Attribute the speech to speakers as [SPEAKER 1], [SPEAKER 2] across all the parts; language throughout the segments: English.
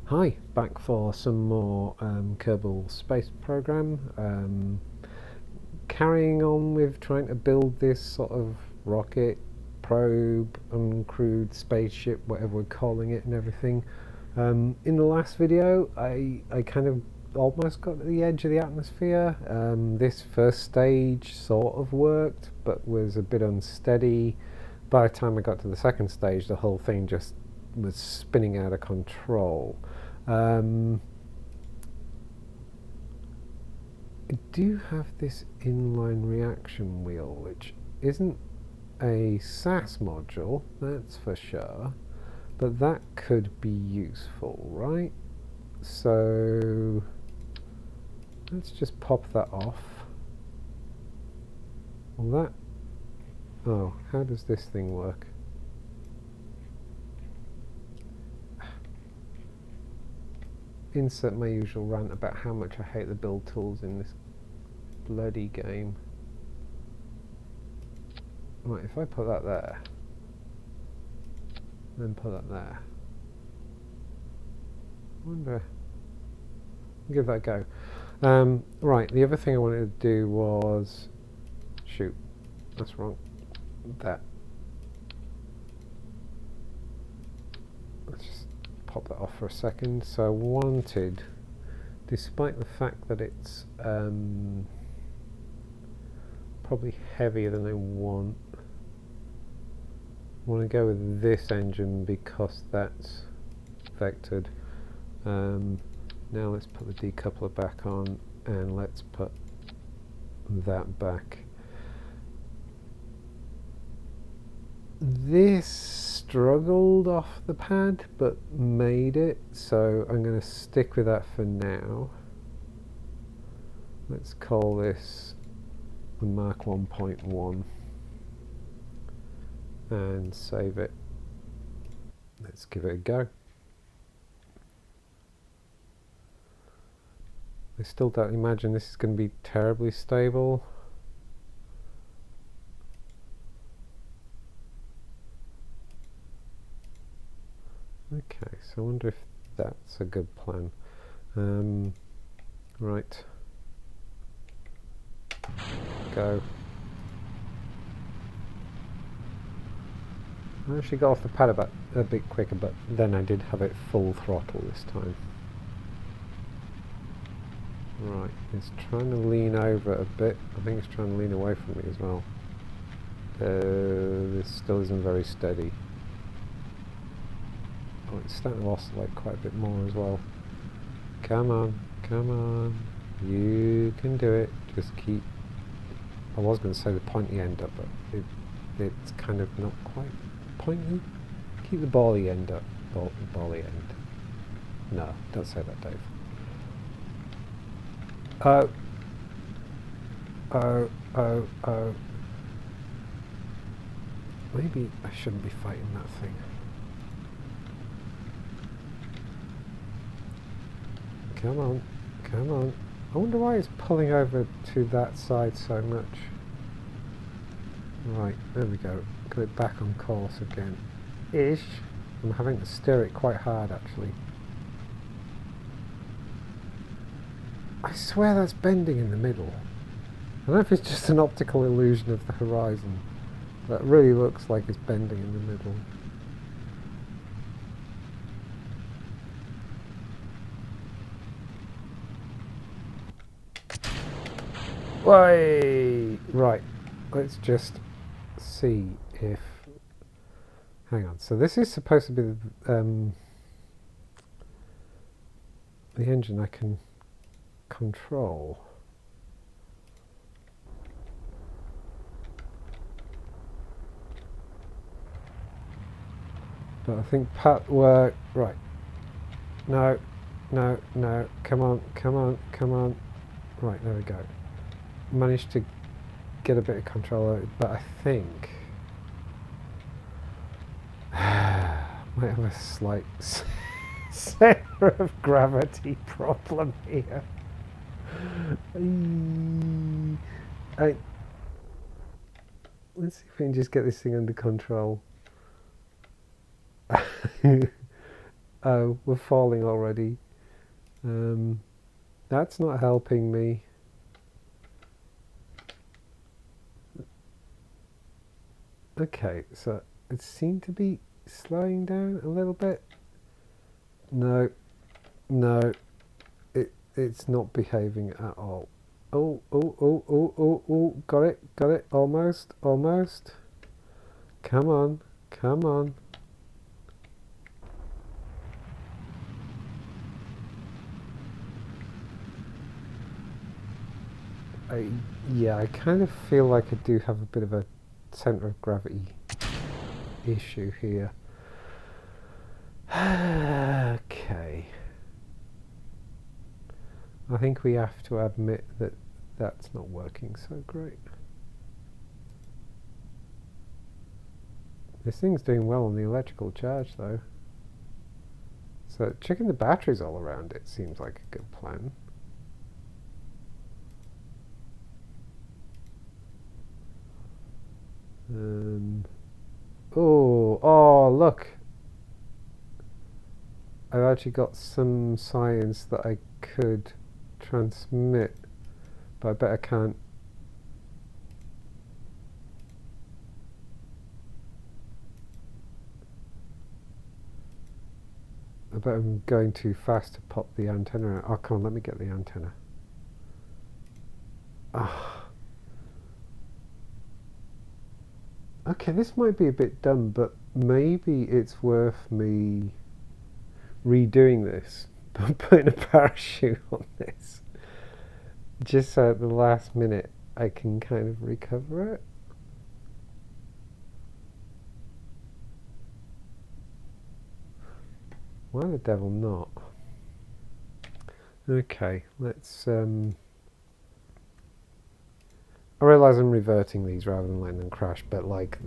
[SPEAKER 1] Hi, back for some more Kerbal Space Program. Carrying on with trying to build this sort of rocket, probe, uncrewed spaceship, whatever we're calling it, and everything. In the last video, I kind of almost got to the edge of the atmosphere. This first stage sort of worked, but was a bit unsteady. By the time I got to the second stage, the whole thing just was spinning out of control. I do have this inline reaction wheel, which isn't a SAS module, that's for sure, but that could be useful, right? So let's just pop that off. Well, oh, how does this thing work? Insert my usual rant about how much I hate the build tools in this bloody game. Right, if I put that there, then put that there, I wonder, I'll give that a go. Right, the other thing I wanted to do was, shoot, that's wrong, that. Let's just pop that off for a second. So I wanted, despite the fact that it's probably heavier than I want to go with this engine because that's vectored. Now let's put the decoupler back on and let's put that back. This struggled off the pad but made it, so I'm going to stick with that for now. Let's call this the Mark 1.1 and save it. Let's give it a go. I still don't imagine this is going to be terribly stable. Okay, so I wonder if that's a good plan. Right. Go. I actually got off the pad a bit quicker, but then I did have it full throttle this time. Right, it's trying to lean over a bit. I think it's trying to lean away from me as well. This still isn't very steady. Oh, it's starting to oscillate quite a bit more as well. Come on, come on. You can do it. Just keep... I was going to say the pointy end up, but it's kind of not quite pointy. Keep the bally end up. Bally end. No, don't say that, Dave. Oh. Oh, oh, oh. Maybe I shouldn't be fighting that thing. Come on, come on. I wonder why it's pulling over to that side so much. Right, there we go. Got it back on course again. Ish. I'm having to steer it quite hard actually. I swear that's bending in the middle. I don't know if it's just an optical illusion of the horizon. That really looks like it's bending in the middle. Way! Right, let's just see if... Hang on, so this is supposed to be the engine I can control. But I think Pat work... Right. No, no, no. Come on, come on, come on. Right, there we go. Managed to get a bit of control over it, but I think... might have a slight center of gravity problem here. Let's see if we can just get this thing under control. Oh, we're falling already. That's not helping me. Okay, so it seemed to be slowing down a little bit. No, no, it's not behaving at all. Oh, oh, oh, oh, oh, oh, got it, almost, almost. Come on, come on. Yeah, I kind of feel like I do have a bit of a centre of gravity issue here. Okay. I think we have to admit that that's not working so great. This thing's doing well on the electrical charge though. So checking the batteries all around it seems like a good plan. Oh, look! I've actually got some science that I could transmit, but I bet I can't. I bet I'm going too fast to pop the antenna out. Oh, come on, let me get the antenna. Ah. Okay, this might be a bit dumb, but maybe it's worth me redoing this, but putting a parachute on this. Just so at the last minute I can kind of recover it. Why the devil not? Okay, let's I realise I'm reverting these rather than letting them crash, but like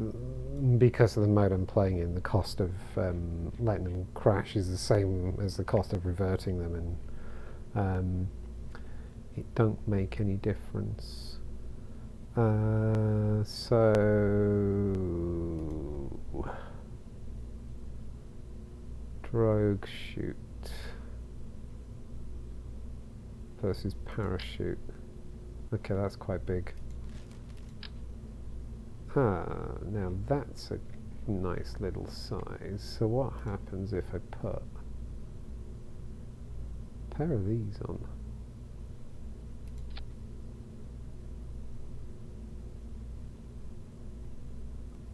[SPEAKER 1] because of the mode I'm playing in, the cost of letting them crash is the same as the cost of reverting them, and it don't make any difference. So drogue chute versus parachute. Okay, that's quite big. Now that's a nice little size. So what happens if I put a pair of these on?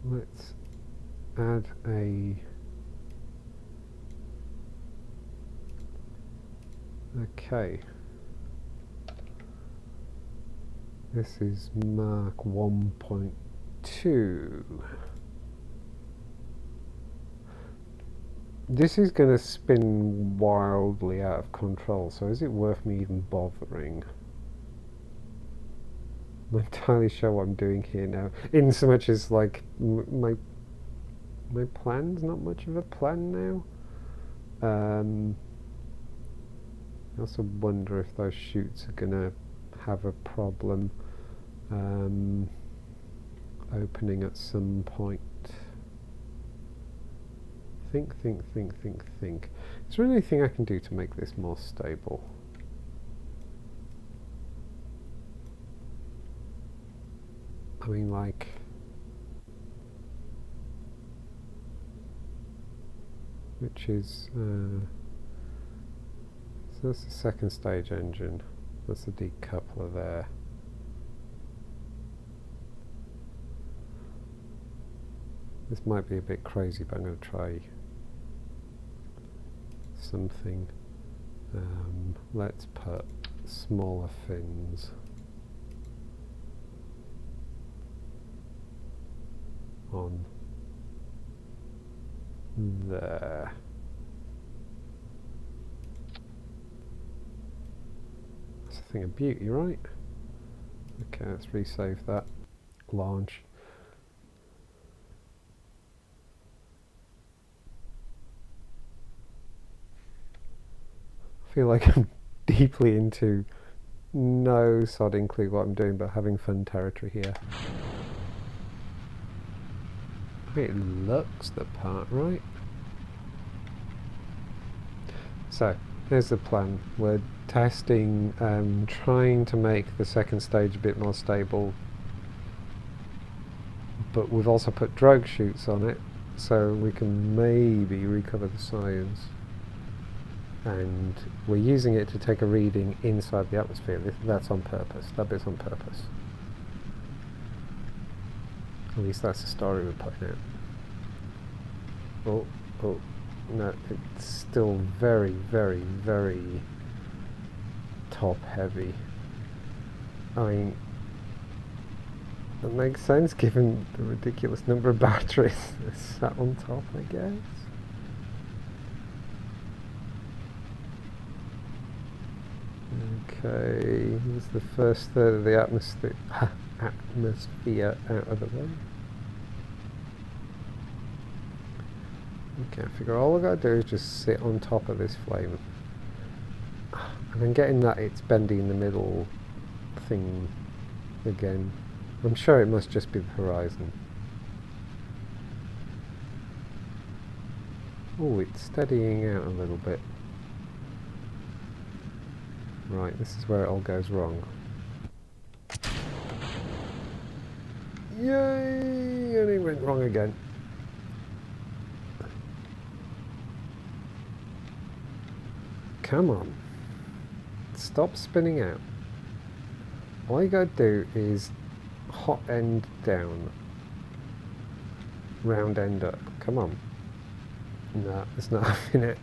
[SPEAKER 1] Let's add a... Okay. This is Mark 1.2. This is going to spin wildly out of control, so is it worth me even bothering? I'm not entirely sure what I'm doing here now. In so much as like my plan's not much of a plan now. I also wonder if those chutes are going to have a problem opening at some point. Think. Is there anything I can do to make this more stable? I mean, like... Which is... so that's the second stage engine. That's the decoupler there. This might be a bit crazy, but I'm going to try something. Let's put smaller fins on there. That's a thing of beauty, right? Okay, let's resave that. Launch. I feel like I'm deeply into no sodding clue what I'm doing, but having fun territory here. It looks the part, right? So here's the plan. We're testing, trying to make the second stage a bit more stable, but we've also put drogue chutes on it so we can maybe recover the science, and we're using it to take a reading inside the atmosphere. That's on purpose. That bit's on purpose. At least that's the story we're putting out. Oh, no, it's still very, very, very top heavy. I mean, that makes sense given the ridiculous number of batteries that sat on top, I guess. Okay, here's the first third of the atmosphere out of the way. Okay, I figure all I've got to do is just sit on top of this flame. And I'm getting that it's bending in the middle thing again. I'm sure it must just be the horizon. Oh, it's steadying out a little bit. Right, this is where it all goes wrong. Yay! And it went wrong again. Come on. Stop spinning out. All you gotta do is hot end down, round end up. Come on. No, it's not having it.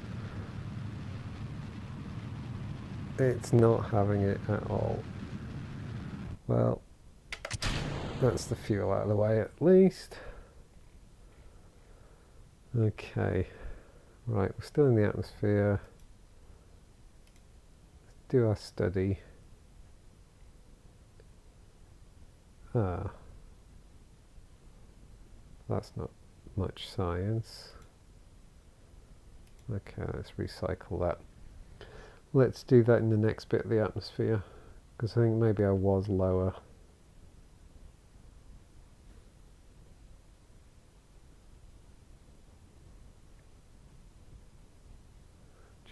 [SPEAKER 1] It's not having it at all. Well, that's the fuel out of the way at least. Okay. Right, we're still in the atmosphere. Let's do our study. That's not much science. Okay, let's recycle that. Let's do that in the next bit of the atmosphere, because I think maybe I was lower.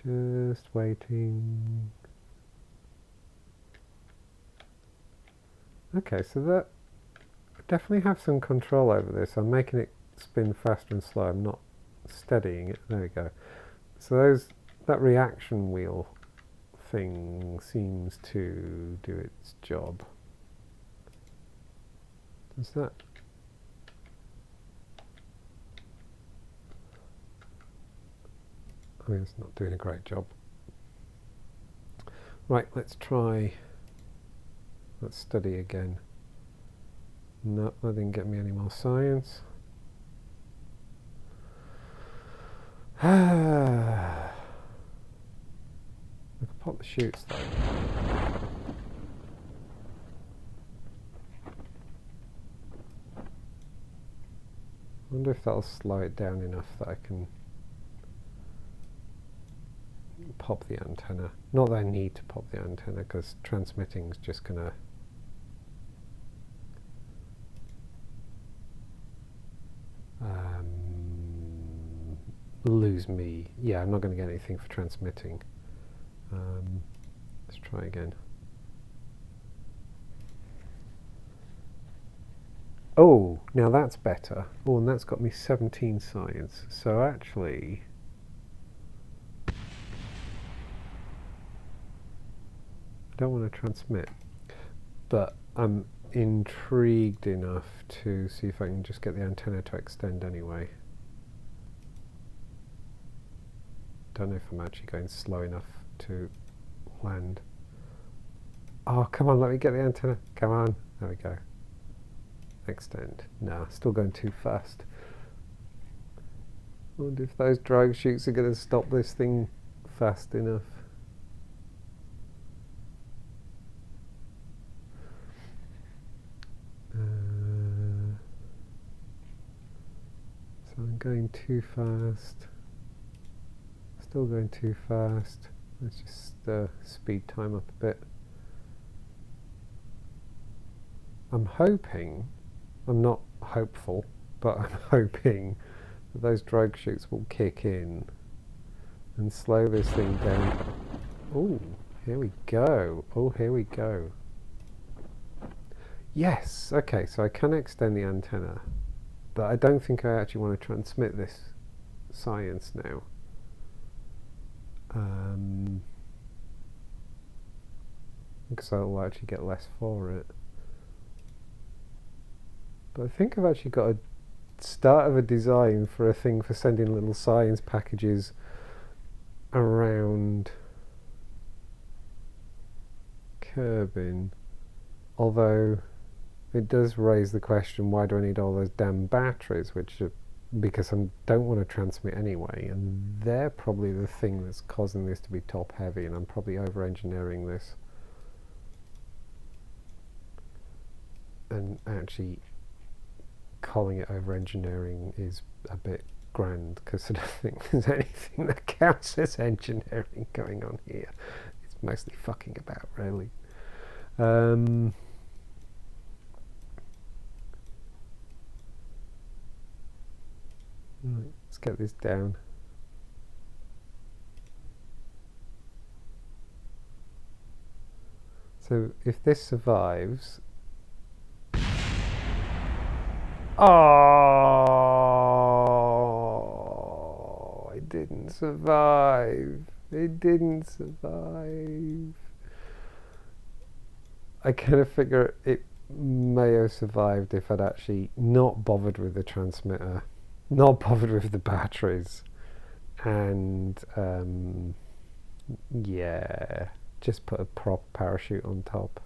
[SPEAKER 1] Just waiting. Okay, so that I definitely have some control over this. I'm making it spin faster and slow. I'm not steadying it. There we go. So that reaction wheel thing seems to do its job. Does that? I mean, it's not doing a great job. Right, let's study again. No, that didn't get me any more science. I can pop the chutes though. I wonder if that'll slow it down enough that I can pop the antenna. Not that I need to pop the antenna, because transmitting is just gonna lose me. Yeah, I'm not going to get anything for transmitting. Let's try again. Oh, now that's better. Oh, and that's got me 17 science. So actually, I don't want to transmit, but I'm intrigued enough to see if I can just get the antenna to extend anyway. Don't know if I'm actually going slow enough to land. Oh, come on, let me get the antenna. Come on. There we go. Extend. Nah, still going too fast. I wonder if those drogue chutes are going to stop this thing fast enough. So I'm going too fast. Still going too fast. Let's just speed time up a bit. I'm hoping, I'm not hopeful, but I'm hoping that those drogue chutes will kick in and slow this thing down. Oh, here we go. Oh, here we go. Yes, okay, so I can extend the antenna, but I don't think I actually want to transmit this science now. Because I'll actually get less for it. But I think I've actually got a start of a design for a thing for sending little science packages around Kerbin. Although it does raise the question, why do I need all those damn batteries, which are, because I don't want to transmit anyway, and they're probably the thing that's causing this to be top heavy, and I'm probably over engineering this. And actually calling it over engineering is a bit grand, because I don't think there's anything that counts as engineering going on here. It's mostly fucking about, really. Right, let's get this down. So if this survives... Oh, it didn't survive. It didn't survive. I kind of figure it may have survived if I'd actually not bothered with the transmitter, not bothered with the batteries, and yeah, just put a prop parachute on top.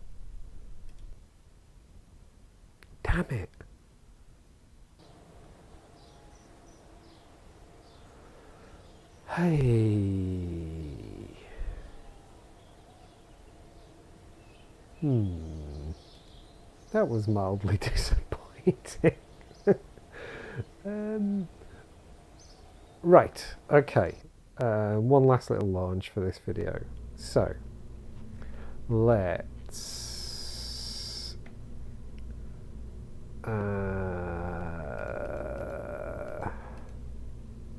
[SPEAKER 1] Damn it. Hey. That was mildly disappointing. Right, okay. One last little launch for this video. So, let's...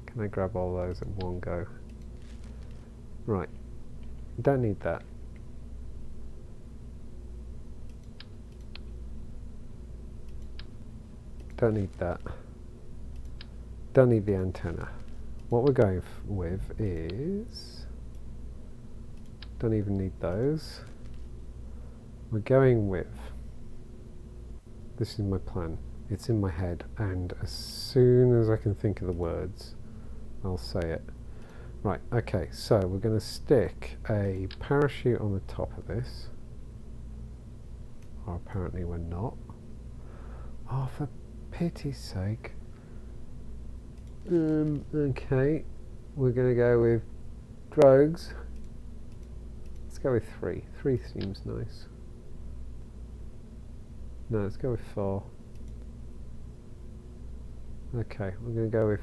[SPEAKER 1] can I grab all those at one go? Right, don't need that. Don't need that. Don't need the antenna. What we're going with is... don't even need those. We're going with... this is my plan. It's in my head, and as soon as I can think of the words, I'll say it. Right, okay, so we're going to stick a parachute on the top of this. Or apparently we're not. Oh, for pity's sake. Okay, we're going to go with drogues. Let's go with 3. 3 seems nice. No, let's go with 4. Okay, we're going to go with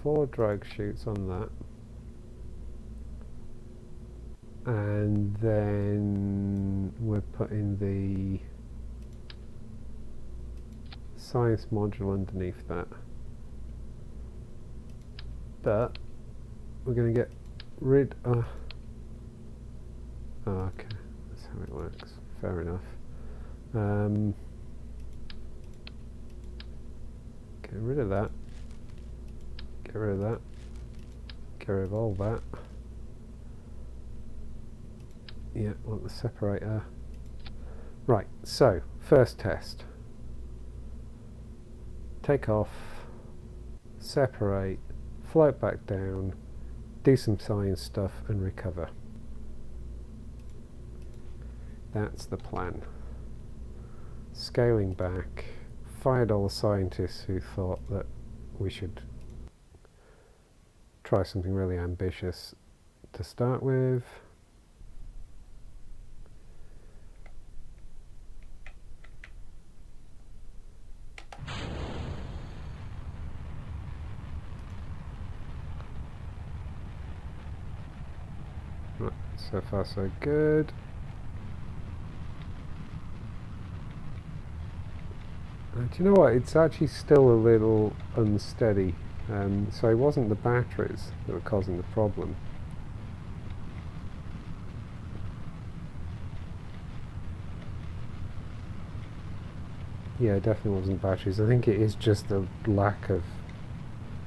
[SPEAKER 1] 4 drogue shoots on that. And then we're putting the science module underneath that. But we're going to get rid of... oh, okay, that's how it works. Fair enough. Get rid of that. Get rid of that. Get rid of all that. Yeah, want the separator. Right, so, first test. Take off, separate, float back down, do some science stuff and recover. That's the plan. Scaling back, fired all the scientists who thought that we should try something really ambitious to start with. Right, so far so good. Do you know what? It's actually still a little unsteady. So it wasn't the batteries that were causing the problem. Yeah, it definitely wasn't batteries. I think it is just the lack of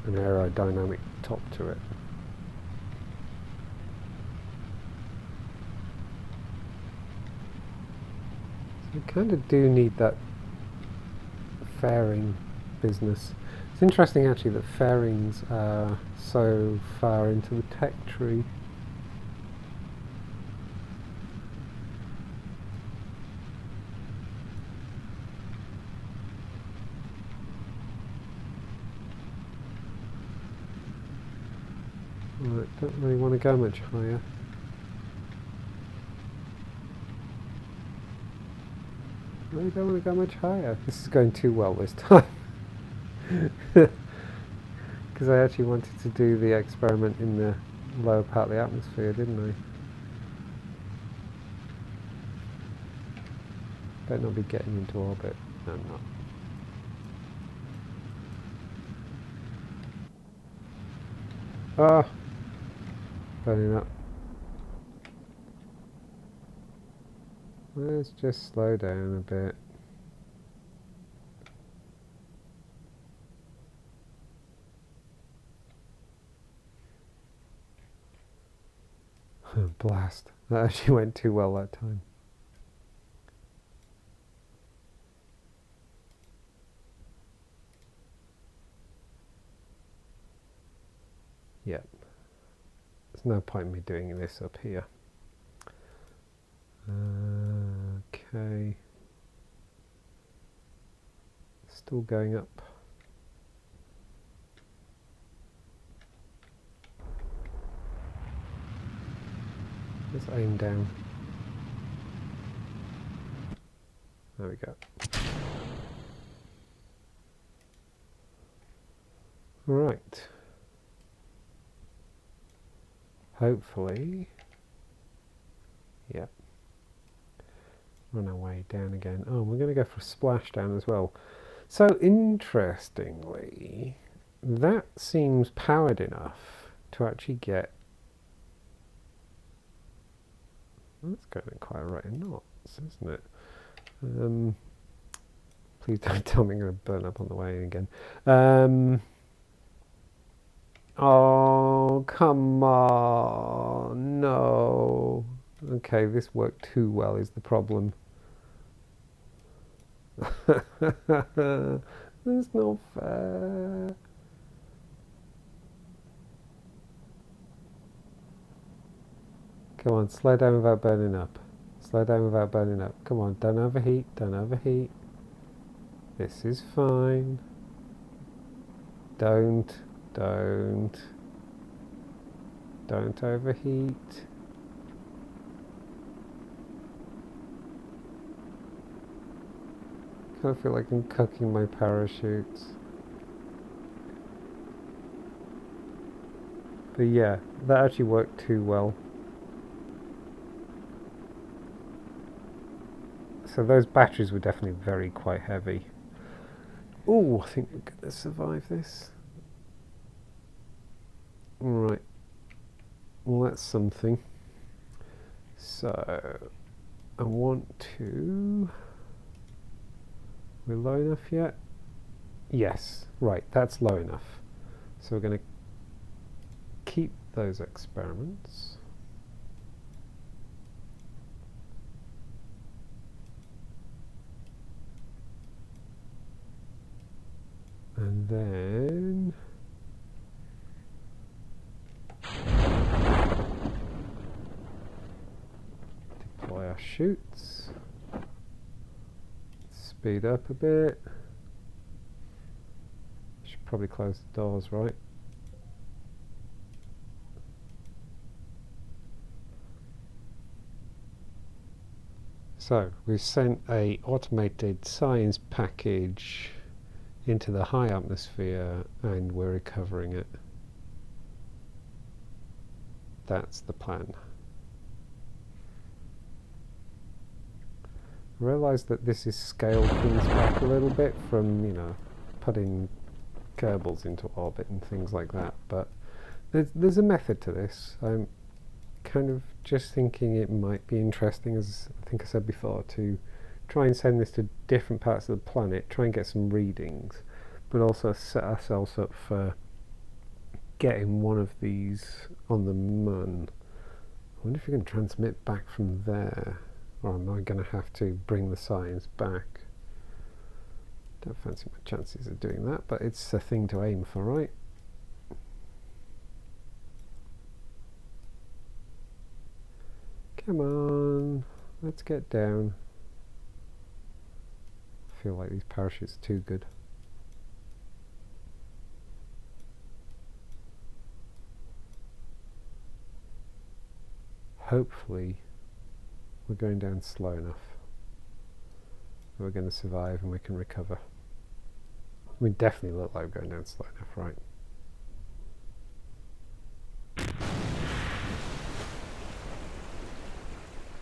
[SPEAKER 1] an aerodynamic top to it. So we kind of do need that fairing business. It's interesting actually that fairings are so far into the tech tree. Right, don't really want to go much higher. Really don't want to go much higher. This is going too well this time. Because I actually wanted to do the experiment in the lower part of the atmosphere, didn't I? Better not be getting into orbit. No, I'm not. Ah! Burning up. Let's just slow down a bit. Blast. That actually went too well that time. Yeah. There's no point in me doing this up here. Okay. Still going up. Let's aim down. There we go. Right. Hopefully. Yep. Run away down again. Oh, we're going to go for a splashdown as well. So interestingly, that seems powered enough to actually get. That's going in quite a rate of knots, isn't it? Please don't tell me I'm going to burn up on the way again. Oh, come on. No. Okay, this worked too well is the problem. That's not fair. Come on, slow down without burning up. Slow down without burning up. Come on, don't overheat, don't overheat. This is fine. Don't overheat. I kind of feel like I'm cooking my parachutes. But yeah, that actually worked too well. So those batteries were definitely quite heavy. Oh, I think we're going to survive this. Right. Well, that's something. So, I want to... We're low enough yet? Yes. Right, that's low enough. So we're going to keep those experiments. And then... deploy our chutes. Speed up a bit. Should probably close the doors, right? So we've sent a automated science package into the high atmosphere and we're recovering it. That's the plan. I realise that this is scaled things back a little bit from, you know, putting Kerbals into orbit and things like that, but there's a method to this. I'm kind of just thinking it might be interesting, as I think I said before, to try and send this to different parts of the planet, try and get some readings, but also set ourselves up for getting one of these on the moon. I wonder if you can transmit back from there, or am I going to have to bring the science back? Don't fancy my chances of doing that, but it's a thing to aim for, right? Come on, let's get down. I feel like these parachutes are too good. Hopefully we're going down slow enough that we're going to survive and we can recover. We definitely look like we're going down slow enough, right?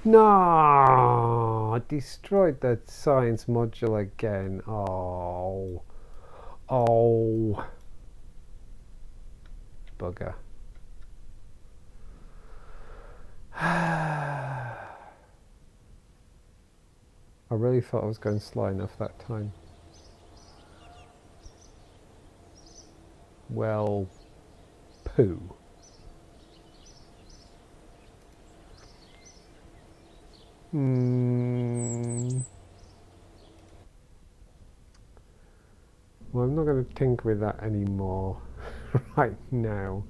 [SPEAKER 1] No! I destroyed the science module again. Oh. Oh. Bugger. I really thought I was going slow enough that time. Well, poo. Well, I'm not going to tinker with that anymore right now.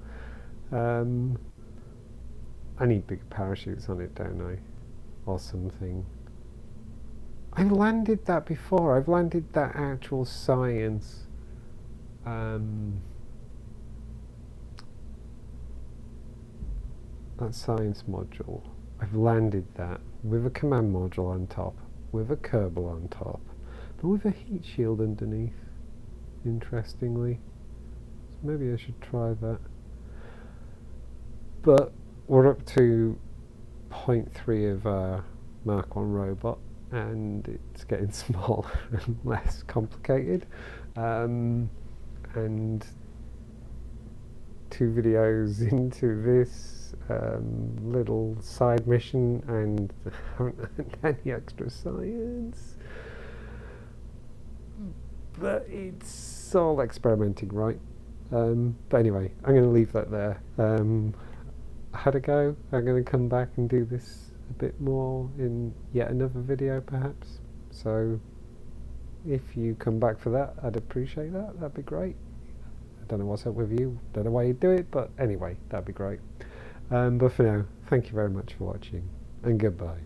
[SPEAKER 1] I need big parachutes on it, don't I? Or something. I've landed that before. I've landed that actual science. That science module. I've landed that with a command module on top, with a Kerbal on top, but with a heat shield underneath, interestingly. So maybe I should try that. But we're up to 0.3 of our Mark 1 robot, and it's getting smaller and less complicated. And 2 videos into this little side mission, and haven't had any extra science. But it's all experimenting, right? But anyway, I'm going to leave that there. I had a go. I'm going to come back and do this a bit more in yet another video, perhaps. So if you come back for that, I'd appreciate that. That'd be great. I don't know what's up with you. Don't know why you do it, but anyway, that'd be great. But for now, thank you very much for watching, and goodbye.